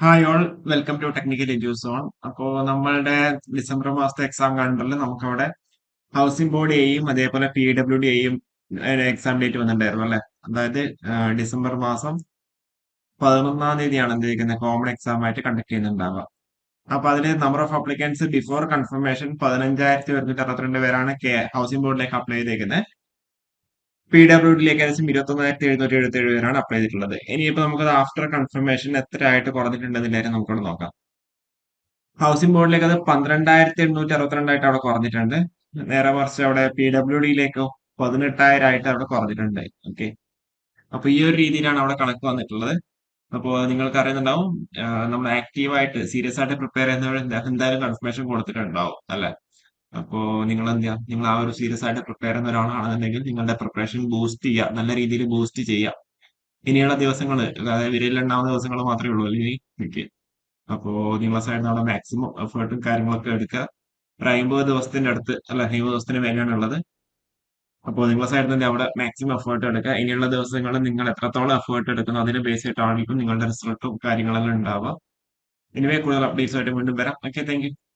Hi all, welcome to technical edu zone. അപ്പോൾ നമ്മളുടെ December മാസത്തെ എക്സാം കണ്ടറിൽ നമുക്കവിടെ ഹൗസിംഗ് ബോർഡ് എയും അതേപോലെ PWD എയും എക്സാം ഡേറ്റ് വന്നിട്ടുണ്ടായിരുന്നു അല്ലെ. അതായത് ഡിസംബർ മാസം 11-ാം തീയതിയാണ് എന്തിരിക്കുന്നത് കോമൺ എക്സാം ആയിട്ട് കണ്ടക്ട് ചെയ്യുന്നുണ്ടാവുക. അപ്പൊ അതിന് number of applicants before confirmation 15,162 പേരാണ് ഹൗസിംഗ് ബോർഡിലേക്ക് അപ്ലൈ ചെയ്തേക്കുന്നത്. PWDയിലേക്ക് ഏകദേശം 21,777 പേരാണ് അപ്ലൈ ചെയ്തിട്ടുള്ളത്. ഇനിയിപ്പോ നമുക്കത് ആഫ്റ്റർ കൺഫർമേഷൻ എത്ര ആയിട്ട് കുറഞ്ഞിട്ടുണ്ടെന്നില്ല നമുക്കവിടെ നോക്കാം. ഹൗസിംഗ് ബോർഡിലേക്ക് അത് 12,862 അവിടെ കുറഞ്ഞിട്ടുണ്ട്. നേരെ മറിച്ച് അവിടെ PWDയിലേക്കോ 18,000 ആയിട്ട് അവിടെ കുറഞ്ഞിട്ടുണ്ട്. ഓക്കെ, അപ്പൊ ഈ ഒരു രീതിയിലാണ് അവിടെ കണക്ക് വന്നിട്ടുള്ളത്. അപ്പോൾ നിങ്ങൾക്ക് അറിയുന്നുണ്ടാവും, നമ്മൾ ആക്റ്റീവായിട്ട് സീരിയസ് ആയിട്ട് പ്രിപ്പയർ ചെയ്യുന്നവർ എന്തായാലും കൺഫർമേഷൻ കൊടുത്തിട്ടുണ്ടാവും അല്ലെ. അപ്പോ നിങ്ങൾ എന്ത് ചെയ്യുക, നിങ്ങൾ ആ ഒരു സീരിയസ് ആയിട്ട് പ്രിപ്പയർ ചെയ്യുന്ന ഒരാളാണെന്നുണ്ടെങ്കിൽ നിങ്ങളുടെ പ്രിപ്പറേഷൻ ബൂസ്റ്റ് ചെയ്യുക, നല്ല രീതിയിൽ ബൂസ്റ്റ് ചെയ്യുക. ഇനിയുള്ള ദിവസങ്ങൾ, അതായത് വിരലിലെണ്ണാവുന്ന ദിവസങ്ങൾ മാത്രമേ ഉള്ളൂ അല്ലെങ്കിൽ ഓക്കെ. അപ്പോ നിങ്ങളെ സൈഡിൽ നിന്ന് അവിടെ മാക്സിമം എഫേർട്ടും കാര്യങ്ങളൊക്കെ എടുക്കുക. ഒരു 50 ദിവസത്തിന്റെ അടുത്ത് അല്ല, 50 ദിവസത്തിന് മേലെയാണ് ഉള്ളത്. അപ്പോൾ നിങ്ങളെ സൈഡിൽ നിന്ന് അവിടെ മാക്സിമം എഫേർട്ട് എടുക്കുക. ഇനിയുള്ള ദിവസങ്ങളിൽ നിങ്ങൾ എത്രത്തോളം എഫേർട്ട് എടുക്കുന്നു അതിനെ ബേസ് ചെയ്തിട്ടായിരിക്കും നിങ്ങളുടെ റിസൾട്ടും കാര്യങ്ങളെല്ലാം ഉണ്ടാവുക. എനിവേ കൂടുതൽ അപ്ഡേറ്റ്സ് ആയിട്ട് വീണ്ടും വരാം. Okay, thank you.